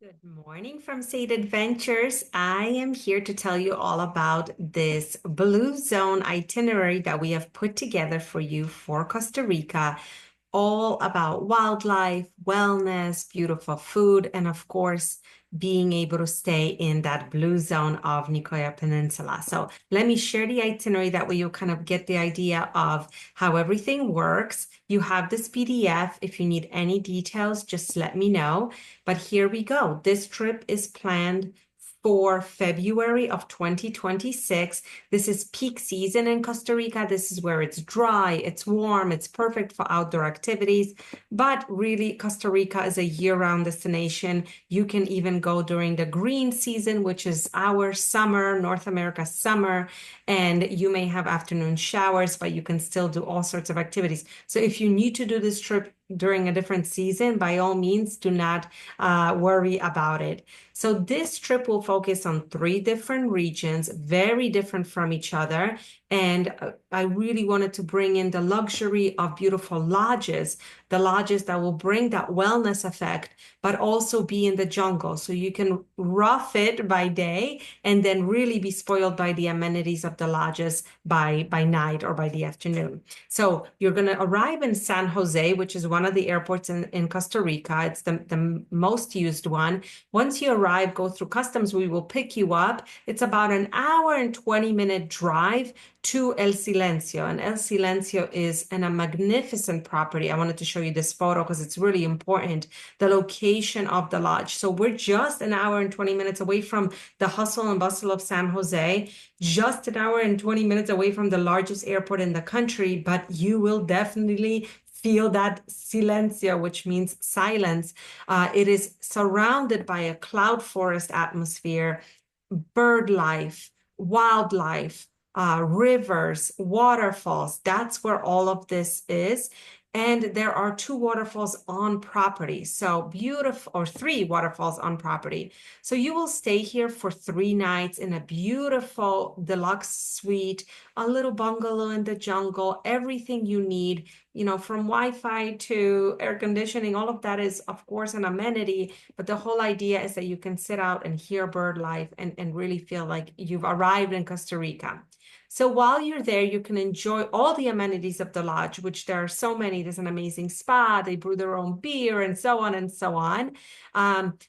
Good morning from State Adventures. I am here to tell you all about this Blue Zone itinerary that we have put together for you for Costa Rica, all about wildlife, wellness, beautiful food, and of course, being able to stay in that blue zone of Nicoya Peninsula. So let me share the itinerary that way you'll kind of get the idea of how everything works. You have this PDF. If you need any details, just let me know. But here we go. This trip is planned for February of 2026. This is peak season in Costa Rica. This is where it's dry, it's warm, it's perfect for outdoor activities. But really, Costa Rica is a year-round destination. You can even go during the green season, which is our summer, North America summer, and you may have afternoon showers, but you can still do all sorts of activities. So if you need to do this trip during a different season, by all means, do not worry about it. So this trip will focus on three different regions, very different from each other. And I really wanted to bring in the luxury of beautiful lodges, the lodges that will bring that wellness effect, but also be in the jungle. So you can rough it by day and then really be spoiled by the amenities of the lodges by night or by the afternoon. So you're going to arrive in San Jose, which is one of the airports in Costa Rica. It's the most used one. Once you arrive, go through customs, we will pick you up. It's about an hour and 20-minute drive to El Silencio. And El Silencio is a magnificent property. I wanted to show you this photo because it's really important, the location of the lodge. So we're just an hour and 20 minutes away from the hustle and bustle of San Jose, just an hour and 20 minutes away from the largest airport in the country, but you will definitely feel that silencio, which means silence. It is surrounded by a cloud forest atmosphere, bird life, wildlife, rivers, waterfalls. That's where all of this is. And there are two waterfalls on property. So beautiful, or three waterfalls on property. So you will stay here for 3 nights in a beautiful deluxe suite, a little bungalow in the jungle, everything you need, from Wi-Fi to air conditioning. All of that is, of course, an amenity, but the whole idea is that you can sit out and hear bird life and really feel like you've arrived in Costa Rica. So while you're there, you can enjoy all the amenities of the lodge, which there are so many. There's an amazing spa, they brew their own beer, and so on and so on.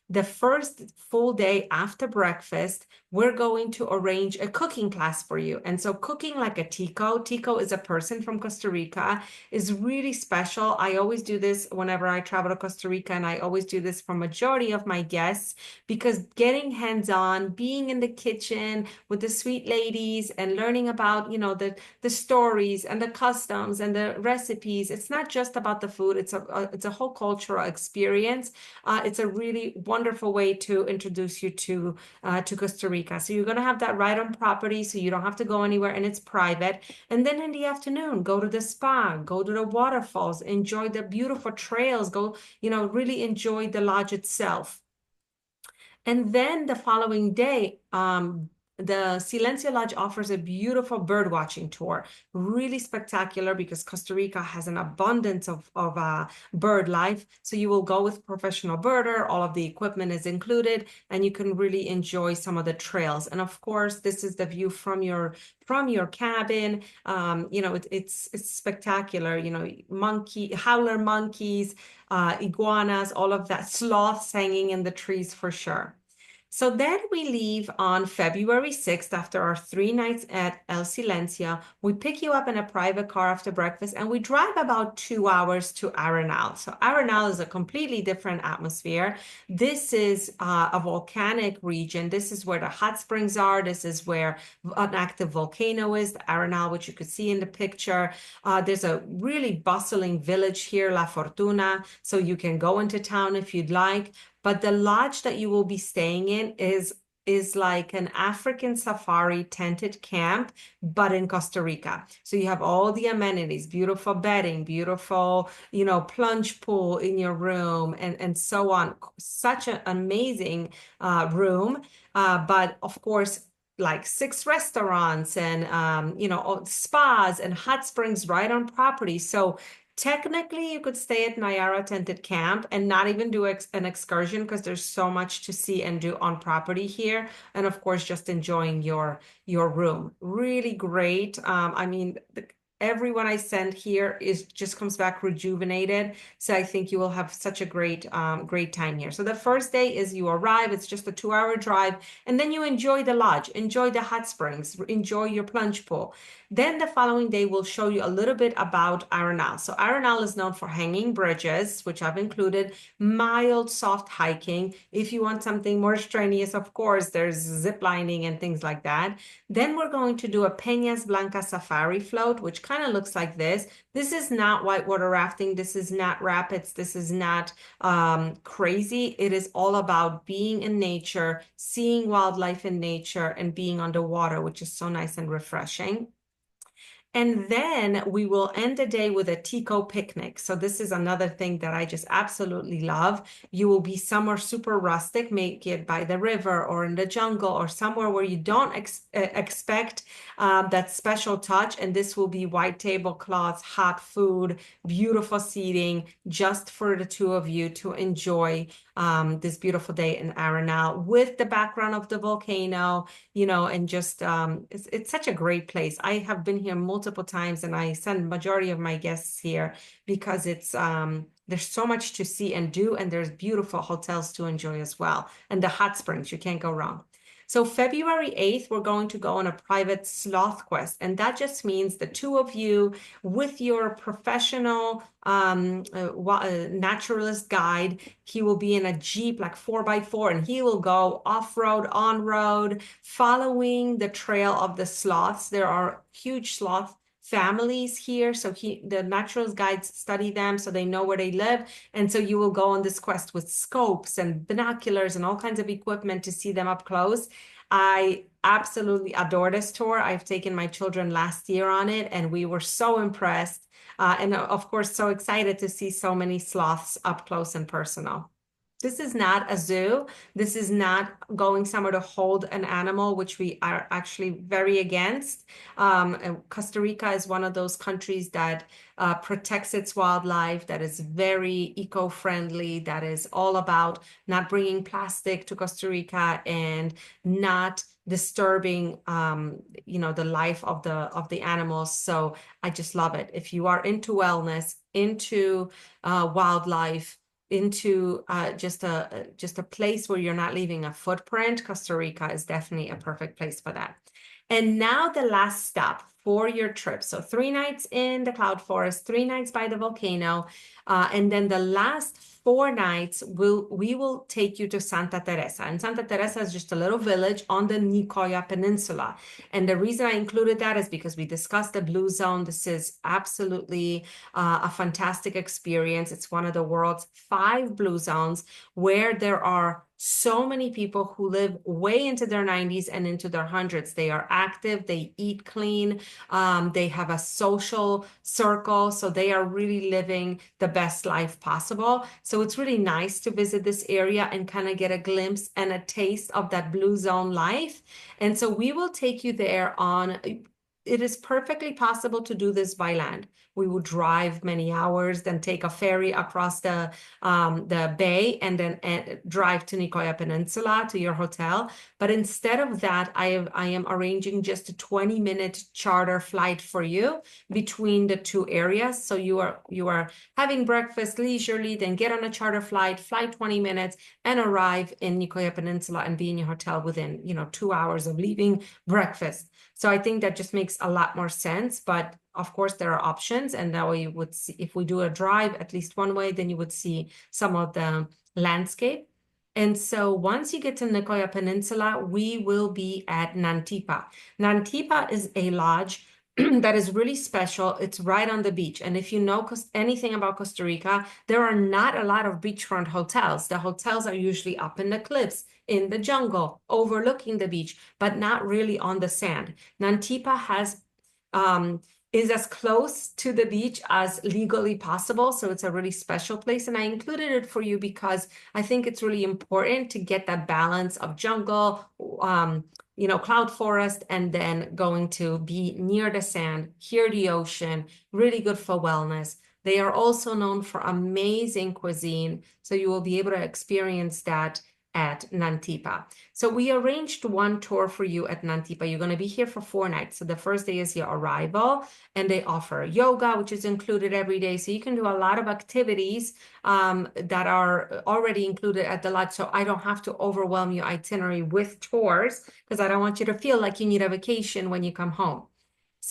The first full day after breakfast, we're going to arrange a cooking class for you. And so cooking like a Tico is a person from Costa Rica, is really special. I always do this whenever I travel to Costa Rica, and I always do this for majority of my guests because getting hands-on, being in the kitchen with the sweet ladies and learning about, the stories and the customs and the recipes. It's not just about the food. It's a whole cultural experience. It's a really wonderful way to introduce you to Costa Rica. So you're going to have that right on property, so you don't have to go anywhere, and it's private. And then in the afternoon, go to the spa, go to the waterfalls, enjoy the beautiful trails, go, really enjoy the lodge itself. And then the following day, the Silencio Lodge offers a beautiful bird watching tour, really spectacular because Costa Rica has an abundance of bird life. So you will go with professional birder, all of the equipment is included, and you can really enjoy some of the trails. And of course, this is the view from your cabin. It's spectacular. Howler monkeys, iguanas, all of that, sloths hanging in the trees for sure. So then we leave on February 6th after our 3 nights at El Silencio. We pick you up in a private car after breakfast and we drive about 2 hours to Arenal. So Arenal is a completely different atmosphere. This is a volcanic region. This is where the hot springs are. This is where an active volcano is, the Arenal, which you could see in the picture. There's a really bustling village here, La Fortuna, so you can go into town if you'd like. But the lodge that you will be staying in is like an African safari tented camp, but in Costa Rica. So you have all the amenities, beautiful bedding, beautiful, plunge pool in your room, and so on. Such an amazing room. But of course, like 6 restaurants and spas and hot springs right on property. So Technically, you could stay at Nayara Tented Camp and not even do an excursion because there's so much to see and do on property here. And of course, just enjoying your room. Really great. I mean, everyone I send here is just comes back rejuvenated. So I think you will have such a great time here. So the first day is you arrive. It's just a 2-hour drive, and then you enjoy the lodge, enjoy the hot springs, enjoy your plunge pool. Then the following day, we'll show you a little bit about Arenal. So Arenal is known for hanging bridges, which I've included, mild, soft hiking. If you want something more strenuous, of course, there's zip lining and things like that. Then we're going to do a Peñas Blancas safari float, which kind of looks like this. This is not whitewater rafting. This is not rapids. This is not crazy. It is all about being in nature, seeing wildlife in nature, and being underwater, which is so nice and refreshing. And then we will end the day with a Tico picnic. So this is another thing that I just absolutely love. You will be somewhere super rustic, make it by the river or in the jungle or somewhere where you don't expect that special touch. And this will be white tablecloths, hot food, beautiful seating, just for the two of you to enjoy this beautiful day in Arenal with the background of the volcano, and just it's such a great place. I have been here multiple times, and I send majority of my guests here because it's there's so much to see and do, and there's beautiful hotels to enjoy as well, and the hot springs, you can't go wrong. So February 8th, we're going to go on a private sloth quest, and that just means the two of you with your professional naturalist guide. He will be in a Jeep, like 4x4, and he will go off-road, on-road, following the trail of the sloths. There are huge sloth families here, so the naturalist guides study them so they know where they live, and so you will go on this quest with scopes and binoculars and all kinds of equipment to see them up close. I absolutely adore this tour. I've taken my children last year on it, and we were so impressed, and of course so excited to see so many sloths up close and personal. This is not a zoo. This is not going somewhere to hold an animal, which we are actually very against. Costa Rica is one of those countries that protects its wildlife, that is very eco-friendly, that is all about not bringing plastic to Costa Rica and not disturbing the life of the animals. So I just love it. If you are into wellness, into wildlife, into just a place where you're not leaving a footprint, Costa Rica is definitely a perfect place for that. And now the last stop for your trip. So 3 nights in the cloud forest, 3 nights by the volcano, and then the last 4 nights we will take you to Santa Teresa. And Santa Teresa is just a little village on the Nicoya Peninsula. And the reason I included that is because we discussed the Blue Zone. This is absolutely a fantastic experience. It's one of the world's 5 blue zones where there are so many people who live way into their 90s and into their hundreds. They are active, they eat clean, they have a social circle, so they are really living the best life possible. So it's really nice to visit this area and kind of get a glimpse and a taste of that blue zone life. And so we will take you there on. It is perfectly possible to do this by land. We would drive many hours, then take a ferry across the bay, and then drive to Nicoya Peninsula to your hotel. But instead of that, I am arranging just a 20-minute charter flight for you between the two areas. So you are having breakfast leisurely, then get on a charter flight, fly 20 minutes, and arrive in Nicoya Peninsula and be in your hotel within 2 hours of leaving breakfast. So I think that just makes a lot more sense, but of course there are options, and that way you would see, if we do a drive at least one way, then you would see some of the landscape. And so once you get to Nicoya Peninsula, we will be at Nantipa. Nantipa is a lodge that is really special. It's right on the beach. And if you know anything about Costa Rica, there are not a lot of beachfront hotels. The hotels are usually up in the cliffs, in the jungle, overlooking the beach, but not really on the sand. Nantipa is as close to the beach as legally possible. So it's a really special place. And I included it for you because I think it's really important to get that balance of jungle, cloud forest, and then going to be near the sand, hear the ocean, really good for wellness. They are also known for amazing cuisine, so you will be able to experience that at Nantipa. So we arranged one tour for you at Nantipa. You're going to be here for 4 nights. So the first day is your arrival, and they offer yoga, which is included every day. So you can do a lot of activities that are already included at the lodge. So I don't have to overwhelm your itinerary with tours because I don't want you to feel like you need a vacation when you come home.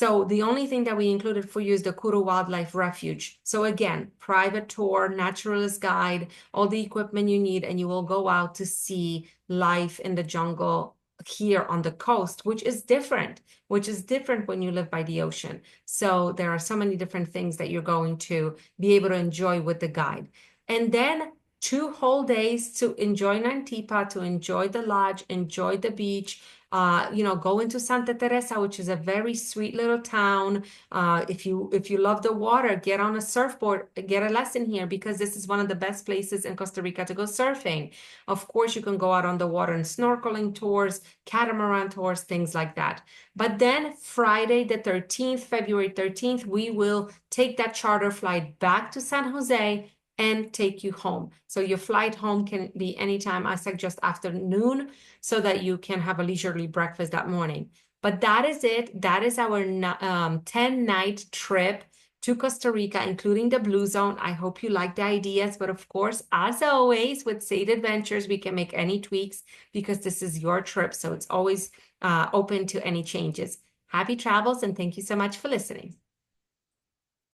So the only thing that we included for you is the Kuru Wildlife Refuge. So again, private tour, naturalist guide, all the equipment you need, and you will go out to see life in the jungle here on the coast, which is different when you live by the ocean. So there are so many different things that you're going to be able to enjoy with the guide. And then 2 whole days to enjoy Nantipa, to enjoy the lodge, enjoy the beach, go into Santa Teresa, which is a very sweet little town. If you love the water, get on a surfboard, get a lesson here because this is one of the best places in Costa Rica to go surfing. Of course, you can go out on the water and snorkeling tours, catamaran tours, things like that. But then Friday the 13th, February 13th, we will take that charter flight back to San Jose and take you home. So your flight home can be anytime. I suggest afternoon so that you can have a leisurely breakfast that morning. But that is it. That is our 10-night trip to Costa Rica, including the Blue Zone. I hope you like the ideas. But of course, as always, with Sade Adventures, we can make any tweaks because this is your trip. So it's always open to any changes. Happy travels, and thank you so much for listening.